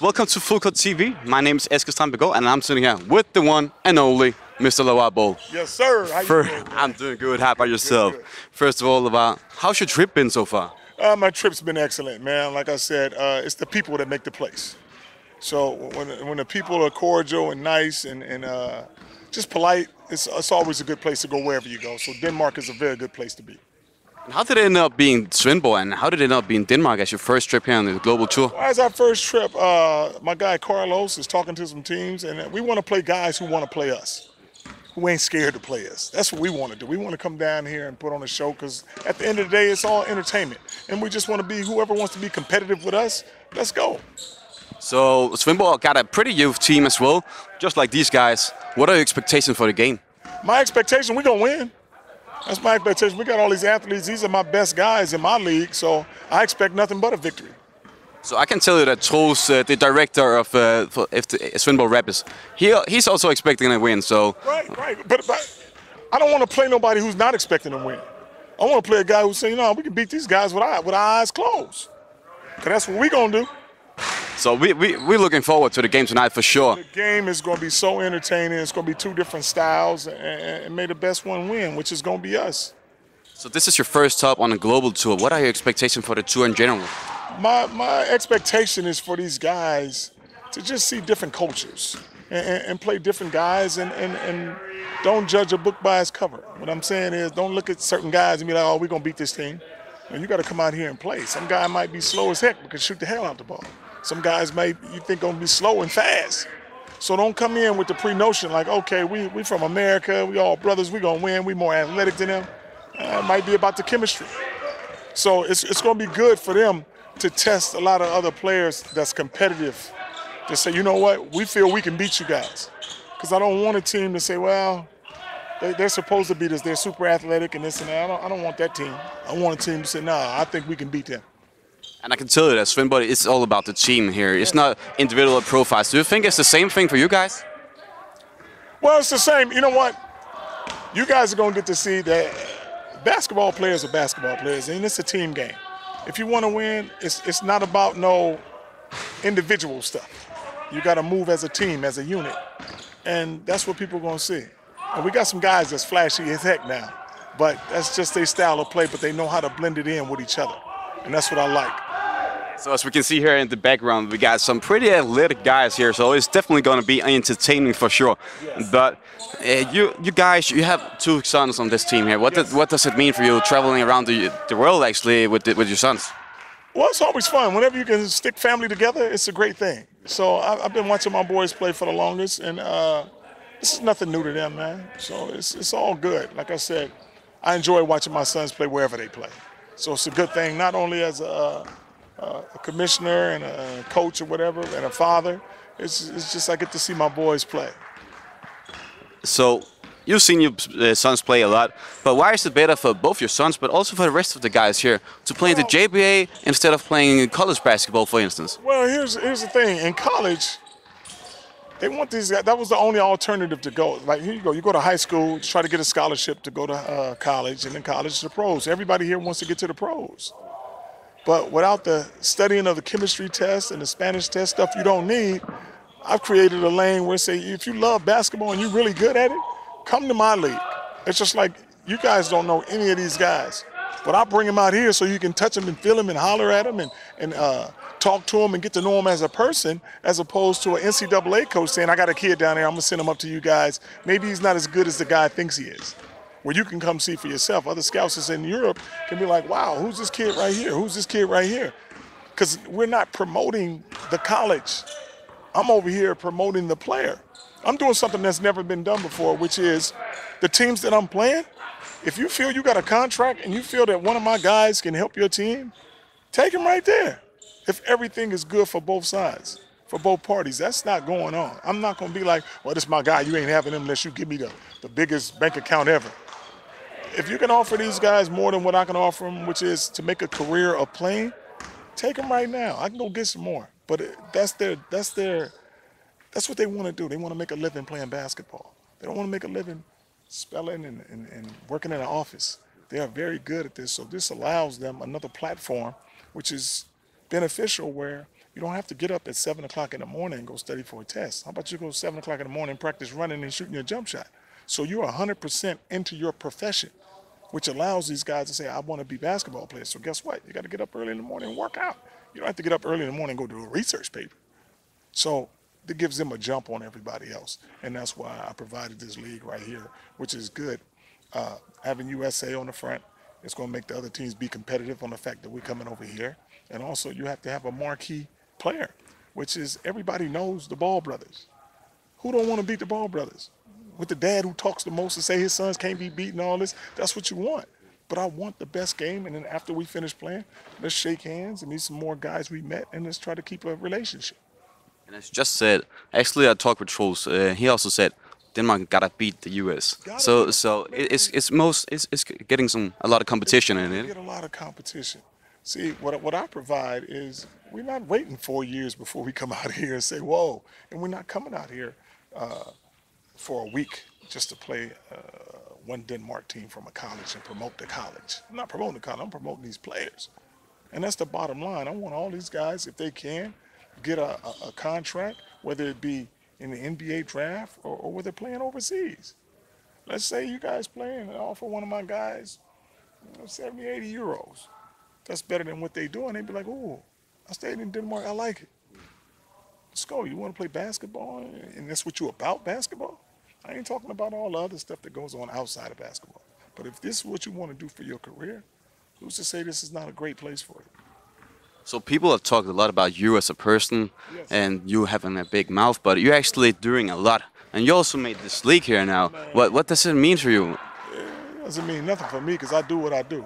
Welcome to Fullcourt TV. My name is Aske Strandbygaard, and I'm sitting here with the one and only Mr. LaVar Ball. Yes, sir. How you doing? I'm doing good. How about yourself? Good. First of all, LaVar, how's your trip been so far? My trip's been excellent, man. Like I said, it's the people that make the place. So when the people are cordial and nice and just polite, it's always a good place to go wherever you go. So Denmark is a very good place to be. How did it end up being Svendborg, and how did it end up being Denmark as your first trip here on the global tour? Well, as our first trip, my guy Carlos is talking to some teams, and we want to play guys who want to play us, who ain't scared to play us. That's what we want to do. We want to come down here and put on a show because at the end of the day, it's all entertainment. And we just want to be, whoever wants to be competitive with us, let's go. So Svendborg got a pretty youth team as well, just like these guys. What are your expectations for the game? My expectation, we're going to win. That's my expectation. We got all these athletes. These are my best guys in my league, so I expect nothing but a victory. So I can tell you that Troels, the director of Svendborg Rabbits, he's also expecting a win. So Right. But I don't want to play nobody who's not expecting to win. I want to play a guy who's saying, no, we can beat these guys with our eyes closed. Because that's what we're going to do. So we're looking forward to the game tonight for sure. The game is going to be so entertaining. It's going to be two different styles, and may the best one win, which is going to be us. So this is your first stop on a global tour. What are your expectations for the tour in general? My expectation is for these guys to just see different cultures and play different guys and don't judge a book by its cover. What I'm saying is don't look at certain guys and be like, oh, we're going to beat this team. And you got to come out here and play. Some guy might be slow as heck but can shoot the hell out the ball. Some guys you think gonna be slow and fast. So don't come in with the pre-notion like, okay, we from America, we all brothers, we gonna win, we more athletic than them. It might be about the chemistry. So it's gonna be good for them to test a lot of other players that's competitive to say, you know what, we feel we can beat you guys. Because I don't want a team to say, well, they're supposed to beat us, they're super athletic and this and that. I don't want that team. I want a team to say, nah, I think we can beat them. And I can tell you that Svendborg is all about the team here. It's not individual profiles. Do you think it's the same thing for you guys? Well, it's the same. You know what? You guys are going to get to see that basketball players are basketball players, and it's a team game. If you want to win, it's not about no individual stuff. You got to move as a team, as a unit, and that's what people are going to see. And we got some guys that's flashy as heck now, but that's just their style of play, but they know how to blend it in with each other, and that's what I like. So as we can see here in the background, we got some pretty athletic guys here, so it's definitely going to be entertaining for sure. Yes. But you guys, you have two sons on this team here. What does it mean for you traveling around the world actually with your sons? Well, it's always fun. Whenever you can stick family together, it's a great thing. So I've been watching my boys play for the longest, and this is nothing new to them, man. So it's all good. Like I said, I enjoy watching my sons play wherever they play. So it's a good thing, not only as a commissioner and a coach or whatever, and a father. It's just I get to see my boys play. So you've seen your sons play a lot, but why is it better for both your sons, but also for the rest of the guys here, to play in the JBA instead of playing college basketball, for instance? Well, here's the thing. In college, they want these guys. That was the only alternative to go. Like, here you go. You go to high school, try to get a scholarship to go to college, and then college to the pros. Everybody here wants to get to the pros. But without the studying of the chemistry test and the Spanish test, stuff you don't need, I've created a lane where, say, if you love basketball and you're really good at it, come to my league. It's just like you guys don't know any of these guys. But I bring them out here so you can touch them and feel them and holler at them and talk to them and get to know them as a person, as opposed to an NCAA coach saying, I got a kid down there, I'm going to send him up to you guys. Maybe he's not as good as the guy thinks he is. Where you can come see for yourself. Other scouts that's in Europe can be like, wow, who's this kid right here? Who's this kid right here? Because we're not promoting the college. I'm over here promoting the player. I'm doing something that's never been done before, which is the teams that I'm playing, if you feel you got a contract and you feel that one of my guys can help your team, take him right there. If everything is good for both sides, for both parties, that's not going on. I'm not going to be like, well, this is my guy. You ain't having him unless you give me the biggest bank account ever. If you can offer these guys more than what I can offer them, which is to make a career of playing, take them right now. I can go get some more. But that's what they want to do. They want to make a living playing basketball. They don't want to make a living spelling and working in an office. They are very good at this. So this allows them another platform, which is beneficial where, You don't have to get up at 7 o'clock in the morning and go study for a test. How about you go 7 o'clock in the morning and practice running and shooting your jump shot? So you're 100% into your profession, which allows these guys to say, I want to be basketball players. So guess what? You got to get up early in the morning and work out. You don't have to get up early in the morning and go do a research paper. So that gives them a jump on everybody else. And that's why I provided this league right here, which is good. Having USA on the front, it's going to make the other teams be competitive on the fact that we're coming over here. And also you have to have a marquee player, which is everybody knows the Ball brothers. Who don't want to beat the Ball brothers? With the dad who talks the most and say his sons can't be beaten, all this, that's what you want. But I want the best game, and then after we finish playing, let's shake hands and meet some more guys we met, and let's try to keep a relationship. And as you just said, actually I talked with Troels. He also said Denmark gotta beat the US. So it's getting a lot of competition in it. Get a lot of competition. See, what I provide is we're not waiting 4 years before we come out here and say, whoa, and we're not coming out here for a week just to play one Denmark team from a college and promote the college. I'm not promoting the college, I'm promoting these players. And that's the bottom line. I want all these guys, if they can, get a contract, whether it be in the NBA draft or whether they're playing overseas. Let's say you guys playing and offer one of my guys 70, 80 euros. That's better than what they do. And they'd be like, oh, I stayed in Denmark, I like it. Let's go. You want to play basketball? And that's what you're about, basketball? I ain't talking about all the other stuff that goes on outside of basketball. But if this is what you want to do for your career, who's to say this is not a great place for you? So people have talked a lot about you as a person, yes, and you having a big mouth, but you're actually doing a lot. And you also made this league here now. What does it mean for you? It doesn't mean nothing for me because I do what I do.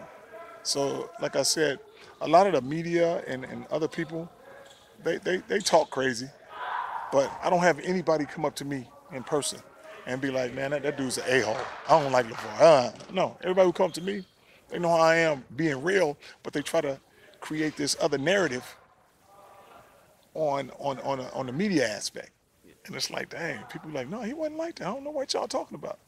So like I said, a lot of the media and other people, they talk crazy, but I don't have anybody come up to me in person and be like, man, that dude's an a-hole. I don't like LaVar. No, everybody who comes to me, they know how I am being real, but they try to create this other narrative on the media aspect. And it's like, dang, people are like, no, he wasn't like that. I don't know what y'all talking about.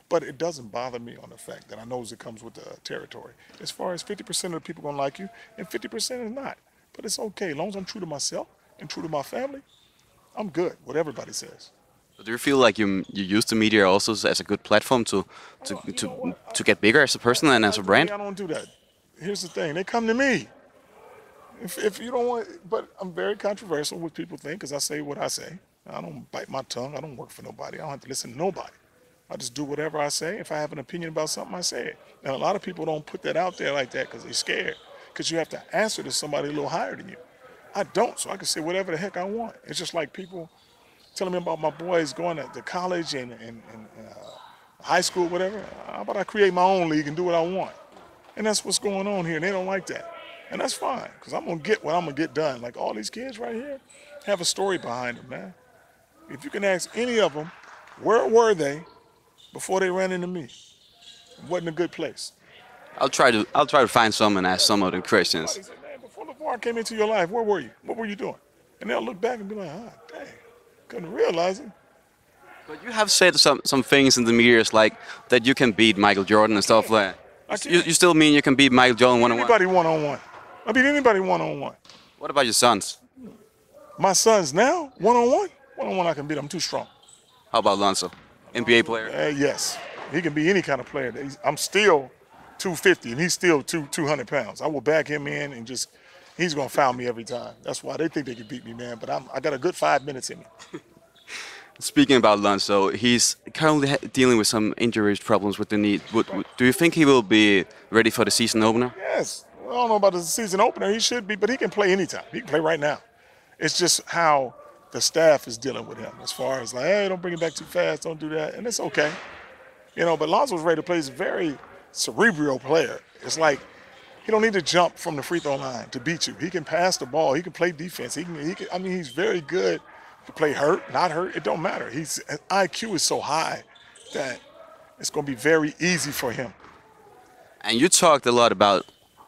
But it doesn't bother me on the fact that I know it comes with the territory. As far as 50% of the people gonna like you, and 50% is not. But it's okay, as long as I'm true to myself and true to my family, I'm good, what everybody says. Do you feel like you use the media also as a good platform to get bigger as a person and as a brand? I don't do that. Here's the thing, they come to me. If you don't want, but I'm very controversial with people think, because I say what I say. I don't bite my tongue, I don't work for nobody, I don't have to listen to nobody. I just do whatever I say. If I have an opinion about something, I say it. And a lot of people don't put that out there like that because they're scared. Because you have to answer to somebody a little higher than you. I don't, so I can say whatever the heck I want. It's just like people telling me about my boys going to college and high school, whatever. How about I create my own league and do what I want? And that's what's going on here, and they don't like that. And that's fine, because I'm going to get what I'm going to get done. Like all these kids right here have a story behind them, man. If you can ask any of them, where were they before they ran into me? It wasn't a good place. I'll try to find some and ask some of the questions. Say, man, before LaVar came into your life, where were you? What were you doing? And they'll look back and be like, ah, dang, couldn't realize it. But you have said some things in the media like that you can beat Michael Jordan and stuff like that. You still mean you can beat Michael Jordan one-on-one? Anybody one-on-one. I beat anybody one-on-one. What about your sons? My sons now, one-on-one? One-on-one I can beat them. I'm too strong. How about Lonzo? NBA player? Yes. He can be any kind of player. I'm still 250 and he's still 200 pounds. I will back him in and he's going to foul me every time. That's why they think they can beat me, man. But I got a good 5 minutes in me. Speaking about Lonzo, he's currently dealing with some injuries problems with the knee. Do you think he will be ready for the season opener? Yes. I don't know about the season opener. He should be, but he can play anytime. He can play right now. It's just how the staff is dealing with him as far as like, hey, don't bring it back too fast, don't do that, and it's okay. You know, but Lonzo's ready to play. He's a very cerebral player. It's like he don't need to jump from the free throw line to beat you. He can pass the ball. He can play defense. I mean, he's very good to play hurt, not hurt. It don't matter. His IQ is so high that it's going to be very easy for him. And you talked a lot about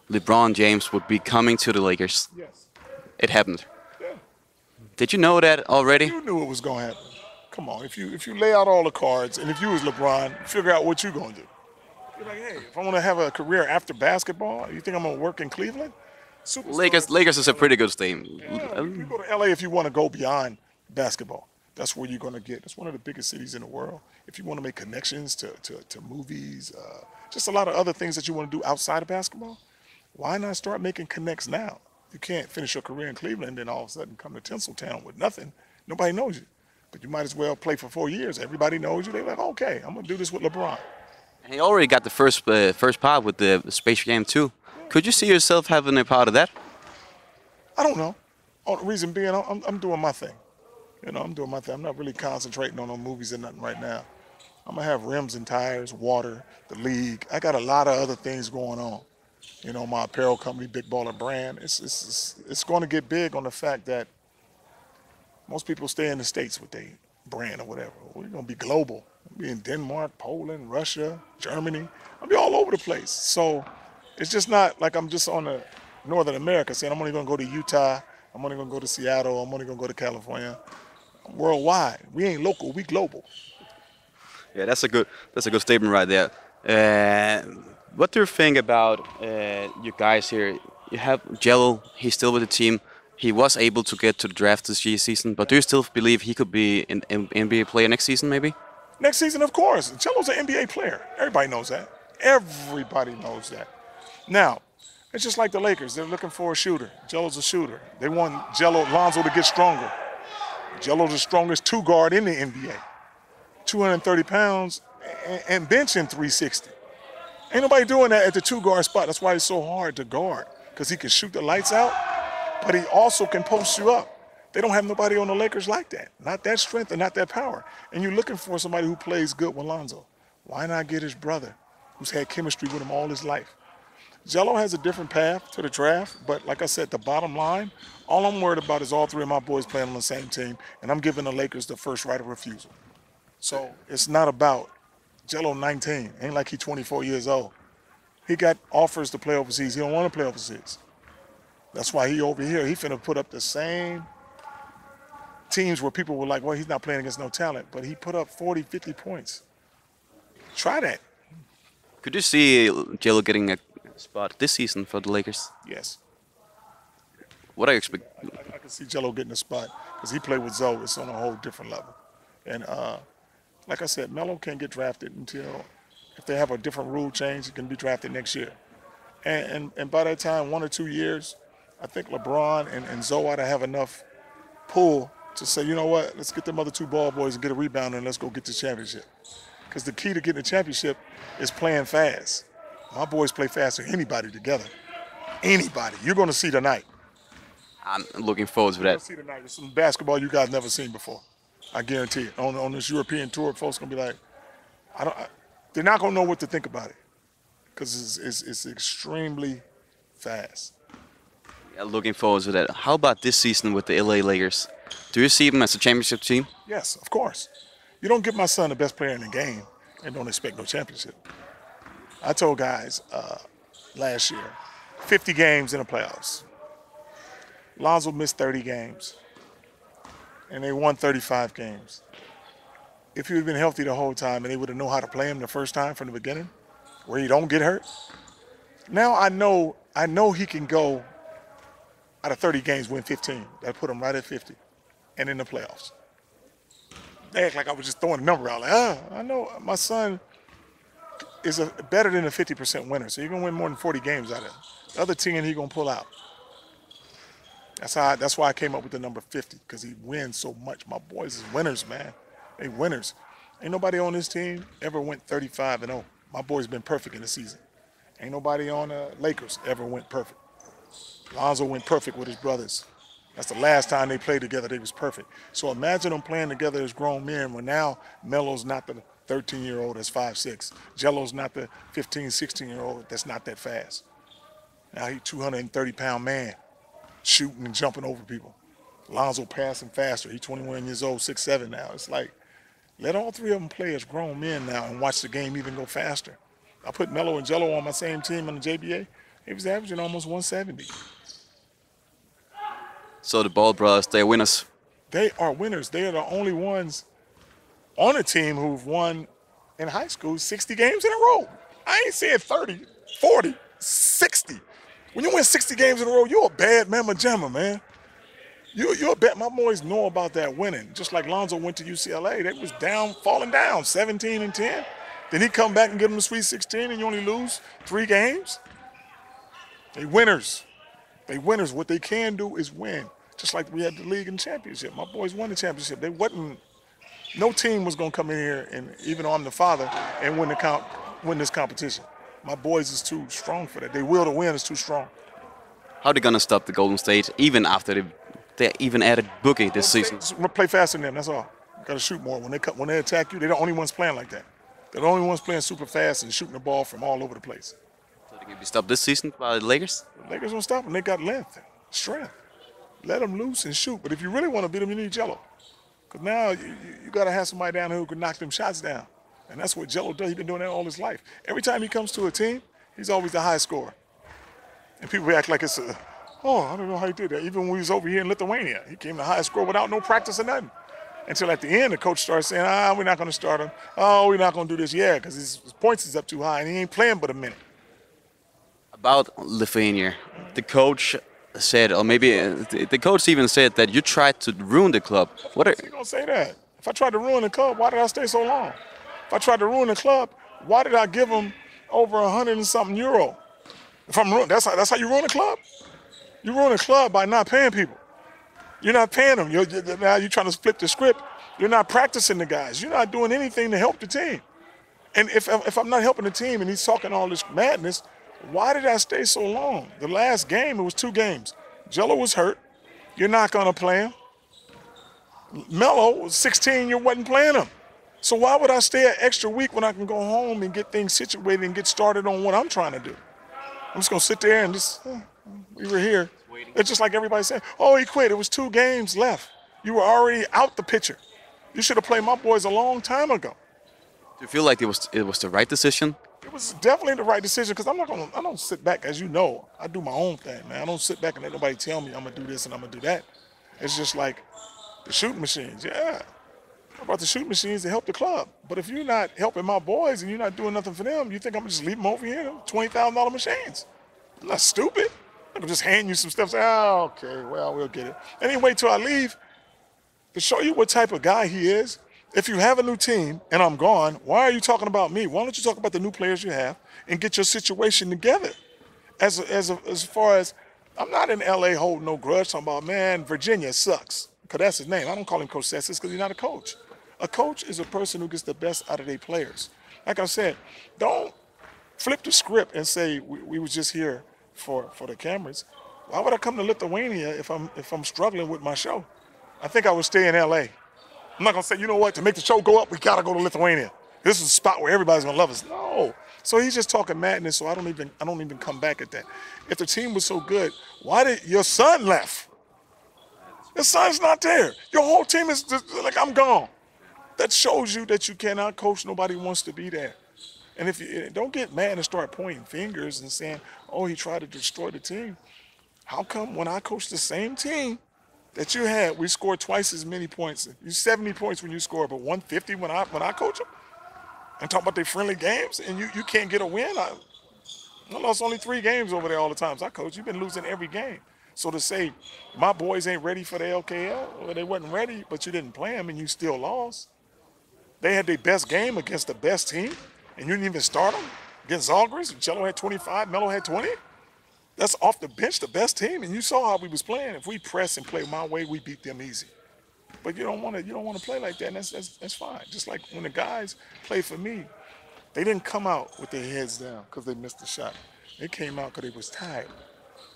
LeBron James would be coming to the Lakers. Yes. It happened. Yeah. Did you know that already? You knew it was going to happen. Come on, if you lay out all the cards, and if you was LeBron, figure out what you're going to do. You're like, hey, if I want to have a career after basketball, you think I'm going to work in Cleveland? Superstars. Lakers is a pretty good team. Yeah, you go to LA if you want to go beyond basketball. That's where you're going to get. It's one of the biggest cities in the world. If you want to make connections to movies, just a lot of other things that you want to do outside of basketball, why not start making connects now? You can't finish your career in Cleveland and all of a sudden come to Tinseltown with nothing. Nobody knows you. But you might as well play for 4 years. Everybody knows you. They're like, okay, I'm going to do this with LeBron. He already got the first part with the Space Jam 2. Could you see yourself having a part of that? I don't know. Oh, the reason being, I'm doing my thing. You know, I'm doing my thing. I'm not really concentrating on no movies or nothing right now. I'm going to have rims and tires, water, the league. I got a lot of other things going on. You know, my apparel company, Big Baller Brand. It's going to get big on the fact that most people stay in the States with their brand or whatever. We're going to be global. I'll be in Denmark, Poland, Russia, Germany. I'll be all over the place. So it's just not like I'm just on the Northern America saying I'm only going to go to Utah, I'm only going to go to Seattle, I'm only going to go to California. Worldwide. We ain't local, we global. Yeah, that's a good statement right there. What do you think about you guys here? You have Jello, he's still with the team. He was able to get to the draft this season, but do you still believe he could be an NBA player next season, maybe? Next season, of course. Jello's an NBA player. Everybody knows that. Everybody knows that. Now, it's just like the Lakers. They're looking for a shooter. Jello's a shooter. They want Lonzo to get stronger. Jello's the strongest two guard in the NBA. 230 pounds and benching 360. Ain't nobody doing that at the two guard spot. That's why it's so hard to guard, because he can shoot the lights out, but he also can post you up. They don't have nobody on the Lakers like that. Not that strength and not that power. And you're looking for somebody who plays good with Lonzo. Why not get his brother, who's had chemistry with him all his life? Jello has a different path to the draft, but like I said, the bottom line, all I'm worried about is all three of my boys playing on the same team, and I'm giving the Lakers the first right of refusal. So it's not about Jello 19. Ain't like he's 24 years old. He got offers to play overseas. He don't want to play overseas. That's why he over here. He finna put up the same teams where people were like, well, he's not playing against no talent, but he put up 40, 50 points. Try that. Could you see Jello getting a spot this season for the Lakers? Yes. What do you expect? I can see Jello getting a spot because he played with Zoe. It's on a whole different level. And like I said, Melo can't get drafted until, if they have a different rule change, he can be drafted next year. And by that time, 1 or 2 years, I think LeBron and Zoe ought to have enough pull to say, you know what, let's get them other two ball boys and get a rebound and let's go get the championship. Because the key to getting the championship is playing fast. My boys play faster than anybody together. Anybody. You're going to see tonight. I'm looking forward to that. You're going to see tonight. There's some basketball you guys never seen before. I guarantee it. On this European tour, folks going to be like, they're not going to know what to think about it. Because it's extremely fast. Yeah, looking forward to that. How about this season with the LA Lakers? Do you see them as a championship team? Yes, of course. You don't give my son the best player in the game and don't expect no championship. I told guys last year, 50 games in the playoffs. Lonzo missed 30 games, and they won 35 games. If he would have been healthy the whole time and they would have known how to play him the first time from the beginning, where he don't get hurt, now I know he can go out of 30 games, win 15. That put him right at 50 and in the playoffs. They act like I was just throwing a number out. Like, I know my son is better than a 50% winner, so you're going to win more than 40 games out of him. The other 10 he's going to pull out. That's why I came up with the number 50, because he wins so much. My boys is winners, man. They winners. Ain't nobody on this team ever went 35-0. My boy's been perfect in the season. Ain't nobody on the Lakers ever went perfect. Lonzo went perfect with his brothers. That's the last time they played together, they was perfect. So imagine them playing together as grown men when now Melo's not the 13-year-old that's 5'6". Jello's not the 15, 16-year-old that's not that fast. Now he's 230-pound man shooting and jumping over people. Lonzo passing faster. He's 21 years old, 6'7" now. It's like, let all three of them play as grown men now and watch the game even go faster. I put Melo and Jello on my same team on the JBA. He was averaging almost 170. So the Ball brothers, they're winners. They are winners. They are the only ones on a team who've won in high school 60 games in a row. I ain't saying 30, 40, 60. When you win 60 games in a row, you're a bad mamma jamma, man. You're a bad. My boys know about that winning. Just like Lonzo went to UCLA, they was down, falling down, 17-10. Then he come back and get them the Sweet 16, and you only lose 3 games. They winners. They winners. What they can do is win. Just like we had the league and championship. My boys won the championship. They wasn't. No team was gonna come in here, and even though I'm the father, and win this competition. My boys is too strong for that. Their will to win is too strong. How are they gonna stop the Golden State even after they even added Boogie this season? Play faster than them. That's all. You gotta shoot more. When they attack you, they're the only ones playing like that. They're the only ones playing super fast and shooting the ball from all over the place. So they can be stopped this season by the Lakers? The Lakers won't stop them. They got length, strength. Let them loose and shoot. But if you really want to beat them, you need Jello. Because now you got to have somebody down here who can knock them shots down. And that's what Jello does. He's been doing that all his life. Every time he comes to a team, he's always the high scorer. And people act like it's oh, I don't know how he did that. Even when he was over here in Lithuania, he came the highest score without no practice or nothing. Until at the end, the coach started saying, we're not going to start him. Oh, we're not going to do this. Yeah, because his points is up too high, and he ain't playing but a minute. About Lithuania, the coach said, or maybe the coach even said that you tried to ruin the club. What are you going to say that? If I tried to ruin the club, why did I stay so long? If I tried to ruin the club, why did I give him over 100 and something euro? If I'm ruined, that's how you ruin a club? You ruin a club by not paying people. You're not paying them. Now you're trying to flip the script. You're not practicing the guys. You're not doing anything to help the team. And if I'm not helping the team and he's talking all this madness, why did I stay so long? The last game, it was 2 games. Jello was hurt. You're not going to play him. Melo was 16. You wasn't playing him. So why would I stay an extra week when I can go home and get things situated and get started on what I'm trying to do? I'm just going to sit there and just, we were here. It's just like everybody said, oh, he quit. It was 2 games left. You were already out the picture. You should have played my boys a long time ago. Do you feel like it was the right decision? It was definitely the right decision because I don't sit back, as you know. I do my own thing, man. I don't sit back and let nobody tell me I'm going to do this and I'm going to do that. It's just like the shooting machines. Yeah. About the shooting machines to help the club. But if you're not helping my boys and you're not doing nothing for them, you think I'm going to just leave them over here? $20,000 machines. I'm not stupid. I can just hand you some stuff. Say, oh, okay, well, we'll get it. And then wait till I leave to show you what type of guy he is. If you have a new team and I'm gone, why are you talking about me? Why don't you talk about the new players you have and get your situation together? As far as, I'm not in L.A. holding no grudge talking about, man, Virginia sucks. Because that's his name. I don't call him Coach Sessis because he's not a coach. A coach is a person who gets the best out of their players. Like I said, don't flip the script and say we was just here for the cameras. Why would I come to Lithuania if I'm struggling with my show? I think I would stay in LA. I'm not gonna say, you know what, to make the show go up, we gotta go to Lithuania. This is a spot where everybody's gonna love us. No. So he's just talking madness, so I don't even come back at that. If the team was so good, why did your son left? Your son's not there. Your whole team is just like, I'm gone. That shows you that you cannot coach. Nobody wants to be there. And if you don't get mad and start pointing fingers and saying, oh, he tried to destroy the team. How come when I coach the same team that you had, we scored twice as many points? You 70 points when you score, but 150 when I coach them? And talk about their friendly games, and you can't get a win? I lost only 3 games over there all the times I coach. You've been losing every game. So to say my boys ain't ready for the LKL, well, they wasn't ready, but you didn't play them and you still lost. They had their best game against the best team, and you didn't even start them against Zalgiris. Jello had 25, Melo had 20. That's off the bench, the best team, and you saw how we was playing. If we press and play my way, we beat them easy. But you don't want to play like that, and that's fine. Just like when the guys play for me, they didn't come out with their heads down because they missed the shot. They came out because they was tired.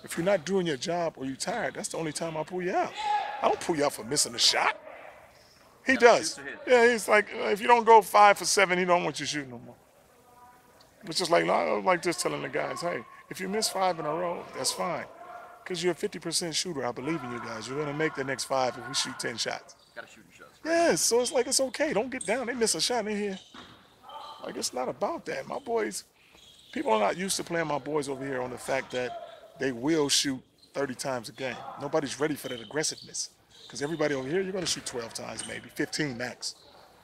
If you're not doing your job or you're tired, that's the only time I pull you out. I don't pull you out for missing a shot. He does. Yeah, he's like, if you don't go 5 for 7, he don't want you shooting no more. It's just like, I like just telling the guys, hey, if you miss 5 in a row, that's fine. Because you're a 50% shooter. I believe in you guys. You're going to make the next 5 if we shoot 10 shots. Got to shoot your shots. Yes, so it's like, it's okay. Don't get down. They miss a shot in here. Like, it's not about that. My boys, people are not used to playing my boys over here on the fact that they will shoot 30 times a game. Nobody's ready for that aggressiveness. Because everybody over here, you're going to shoot 12 times, maybe 15 max.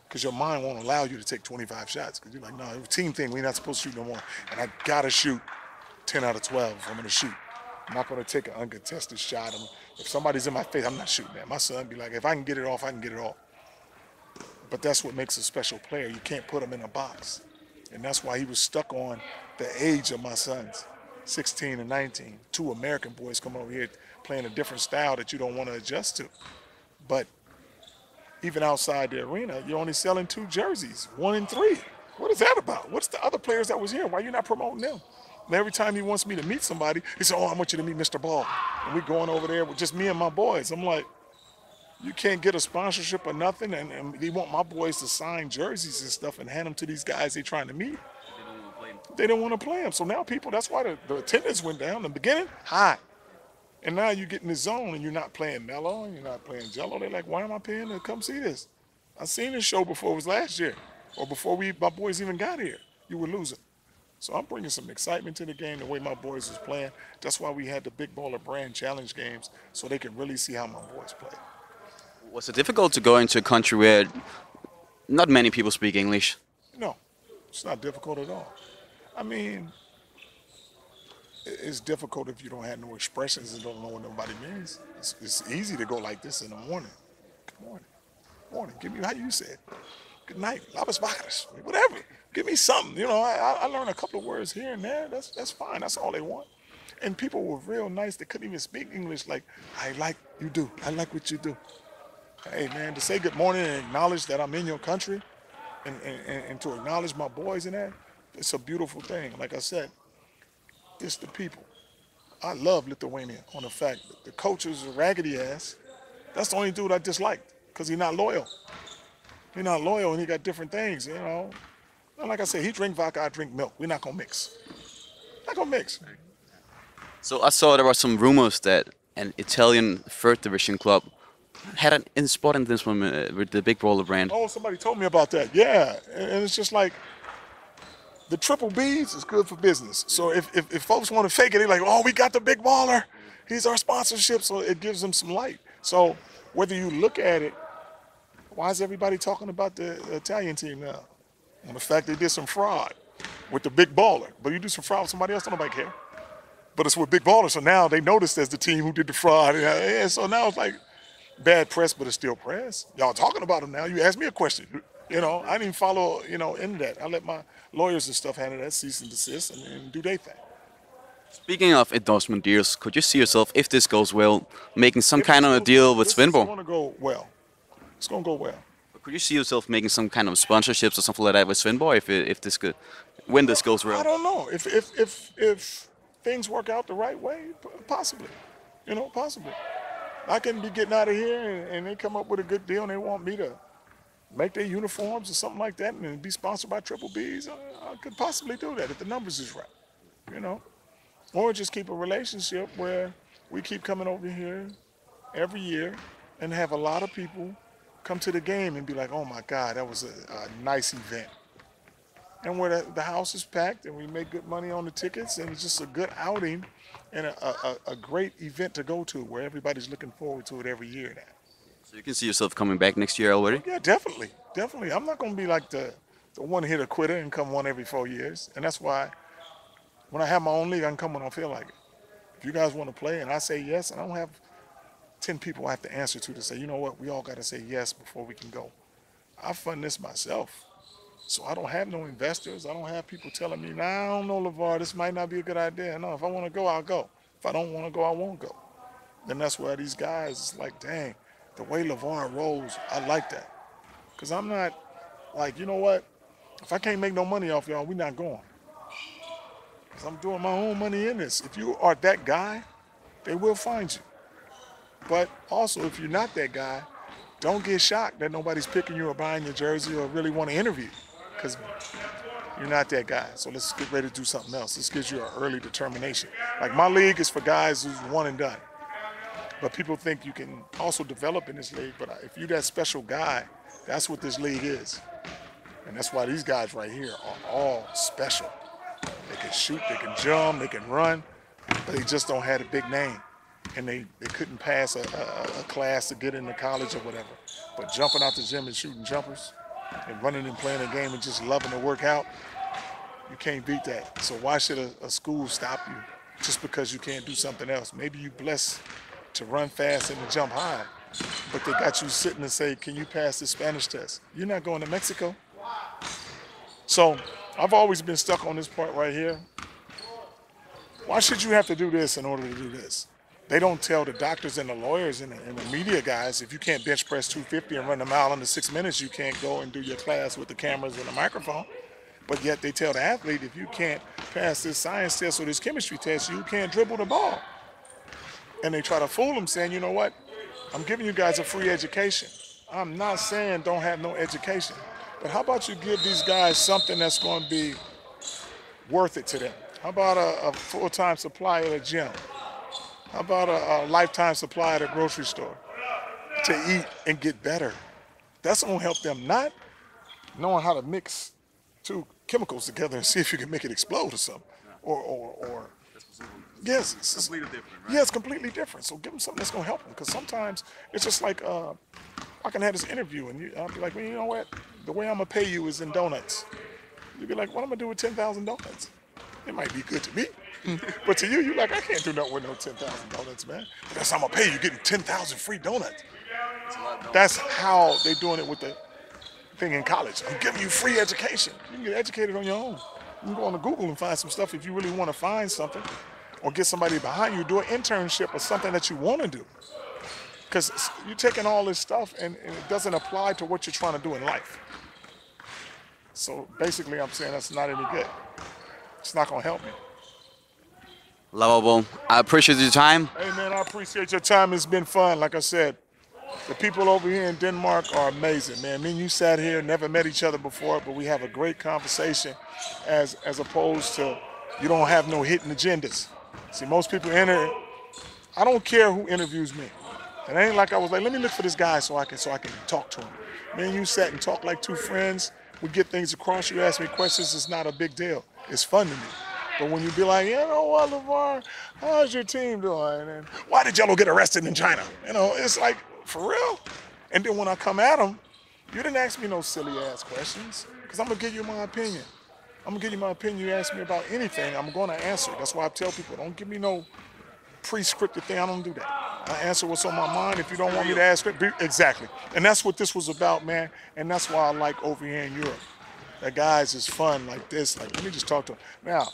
Because your mind won't allow you to take 25 shots. Because you're like, no, it's a team thing. We're not supposed to shoot no more. And I got to shoot 10 out of 12 if I'm going to shoot. I'm not going to take an uncontested shot. If somebody's in my face, I'm not shooting that. My son be like, if I can get it off, I can get it off. But that's what makes a special player. You can't put him in a box. And that's why he was stuck on the age of my sons, 16 and 19. Two American boys come over here playing a different style that you don't want to adjust to. But even outside the arena, you're only selling 2 jerseys, 1 and 3. What is that about? What's the other players that was here? Why are you not promoting them? And every time he wants me to meet somebody, he said, oh, I want you to meet Mr. Ball. And we're going over there with just me and my boys. I'm like, you can't get a sponsorship or nothing, and they want my boys to sign jerseys and stuff and hand them to these guys they're trying to meet. They don't want to play them. So now people, that's why the attendance went down. In the beginning, high. And now you get in the zone and you're not playing Mello and you're not playing Jello. They're like, why am I paying to come see this? I seen this show before it was last year or before my boys even got here. You were losing. So I'm bringing some excitement to the game the way my boys was playing. That's why we had the Big Baller Brand Challenge games so they can really see how my boys play. Was it difficult to go into a country where not many people speak English? No, it's not difficult at all. I mean, it's difficult if you don't have no expressions and don't know what nobody means. It's easy to go like this in the morning. Good morning. Morning. Give me how you say it. Good night. Labas bajas. Whatever. Give me something. You know, I learned a couple of words here and there. That's fine. That's all they want. And people were real nice. They couldn't even speak English like, I like you do. I like what you do. Hey, man, to say good morning and acknowledge that I'm in your country and to acknowledge my boys in that, it's a beautiful thing. Like I said, it's the people. I love Lithuania on the fact that the coach is a raggedy ass. That's the only dude I disliked because he's not loyal. He's not loyal and he got different things, you know. And like I said, he drink vodka, I drink milk. We're not going to mix. Not going to mix. So I saw there were some rumors that an Italian third division club had an spot in this one with the Big Baller brand. Oh, somebody told me about that. Yeah, and it's just like the triple B's is good for business. So if folks want to fake it, they're like, oh, we got the Big Baller. He's our sponsorship, so it gives them some light. So whether you look at it, why is everybody talking about the Italian team now? On the fact they did some fraud with the Big Baller. But you do some fraud with somebody else, don't nobody care. But it's with Big Baller, so now they noticed as the team who did the fraud. And so now it's like, bad press, but it's still press. Y'all talking about him now. You asked me a question. You know, I didn't follow, you know, into that. I let my lawyers and stuff handle that, cease and desist, and do their thing. Speaking of endorsement deals, could you see yourself, if this goes well, making some kind of a deal with Svendborg? It's going to go well. It's going to go well. Could you see yourself making some kind of sponsorships or something like that with Svendborg if this could, when this goes well? I don't know. If things work out the right way, possibly. You know, possibly. I can be getting out of here and they come up with a good deal and they want me to make their uniforms or something like that and be sponsored by Triple B's. I could possibly do that if the numbers is right, you know. Or just keep a relationship where we keep coming over here every year and have a lot of people come to the game and be like, oh my God, that was a nice event. And where the house is packed and we make good money on the tickets and it's just a good outing and a great event to go to where everybody's looking forward to it every year now. So you can see yourself coming back next year already? Yeah, definitely. Definitely. I'm not going to be like the one-hitter quitter and come one every 4 years. And that's why when I have my own league, I can come when I feel like it. If you guys want to play and I say yes, and I don't have 10 people I have to answer to say, you know what, we all got to say yes before we can go. I fund this myself. So I don't have no investors. I don't have people telling me, nah, I don't know, LaVar, this might not be a good idea. No, if I want to go, I'll go. If I don't want to go, I won't go. And that's where these guys, it's like, dang, the way LaVar rolls, I like that. Because I'm not like, you know what, if I can't make no money off y'all, we're not going. Because I'm doing my own money in this. If you are that guy, they will find you. But also, if you're not that guy, don't get shocked that nobody's picking you or buying your jersey or really want to interview you. Because you're not that guy. So let's get ready to do something else. This gives you an early determination. Like my league is for guys who's one and done. But people think you can also develop in this league. But if you're that special guy, that's what this league is. And that's why these guys right here are all special. They can shoot, they can jump, they can run, but they just don't have a big name. And they couldn't pass a class to get into college or whatever. But jumping out the gym and shooting jumpers and running and playing a game and just loving to work out, you can't beat that. So why should a school stop you just because you can't do something else. Maybe you blessed to run fast and to jump high, but they got you sitting and say, can you pass the Spanish test? You're not going to Mexico. So I've always been stuck on this part right here. Why should you have to do this in order to do this? They don't tell the doctors and the lawyers and the media guys, if you can't bench press 250 and run a mile under 6 minutes, you can't go and do your class with the cameras and the microphone. But yet they tell the athlete, if you can't pass this science test or this chemistry test, you can't dribble the ball. And they try to fool them saying, you know what, I'm giving you guys a free education. I'm not saying don't have no education. But how about you give these guys something that's going to be worth it to them? How about a full-time supply at a gym? How about a lifetime supply at a grocery store to eat and get better? That's going to help them, not knowing how to mix two chemicals together and see if you can make it explode or something. Or yes, it's completely different, right? Yeah, it's completely different. So give them something that's going to help them, because sometimes it's just like I can have this interview and I'll be like, well, you know what? The way I'm going to pay you is in donuts. You'll be like, what am I going to do with 10,000 donuts? It might be good to me. But to you, you're like, I can't do nothing with no 10,000 donuts, man. But that's how I'm going to pay you, getting 10,000 free donuts. That's how they're doing it with the thing in college. I'm giving you free education. You can get educated on your own. You can go on to Google and find some stuff if you really want to find something, or get somebody behind you, do an internship or something that you want to do. Because you're taking all this stuff and it doesn't apply to what you're trying to do in life. So basically, I'm saying that's not any good. It's not going to help me. LaVar Ball, I appreciate your time. Hey, man, I appreciate your time. It's been fun. Like I said, the people over here in Denmark are amazing, man. Me and you sat here, never met each other before, but we have a great conversation as opposed to you don't have no hidden agendas. See, most people enter. I don't care who interviews me. It ain't like I was like, let me look for this guy so I can talk to him. Me and you sat and talked like two friends. We get things across. You ask me questions. It's not a big deal. It's fun to me. But when you be like, you know what, LaVar, how's your team doing? And why did Jello get arrested in China? You know, it's like, for real? And then when I come at them, you didn't ask me no silly ass questions, because I'm going to give you my opinion. I'm going to give you my opinion. You ask me about anything, I'm going to answer. That's why I tell people, don't give me no pre-scripted thing. I don't do that. I answer what's on my mind. If you don't want me to ask it, exactly. And that's what this was about, man. And that's why I like over here in Europe. That guys is fun like this. Like, let me just talk to them. Now,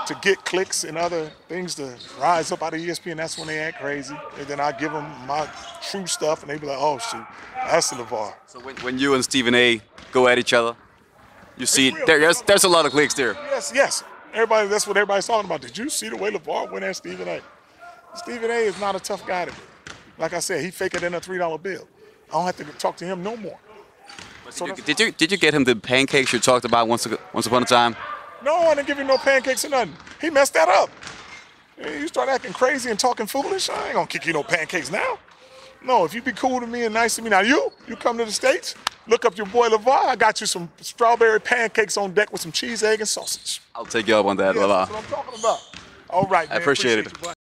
to get clicks and other things to rise up out of ESPN, that's when they act crazy. And then I give them my true stuff, and they be like, oh, shoot, that's the LaVar. So when you and Stephen A go at each other, you see there's a lot of clicks there. Yes, yes. Everybody, that's what everybody's talking about. Did you see the way LaVar went at Stephen A? Stephen A is not a tough guy to me. Like I said, he faker than a $3 bill. I don't have to talk to him no more. So did you get him the pancakes you talked about once upon a time? No, I didn't give him no pancakes or nothing. He messed that up. You start acting crazy and talking foolish, I ain't gonna kick you no pancakes now. No, if you be cool to me and nice to me, now you come to the States, look up your boy LaVar. I got you some strawberry pancakes on deck with some cheese, egg, and sausage. I'll take you up on that, yeah, LaVar. That's what I'm talking about. All right, man. I appreciate it.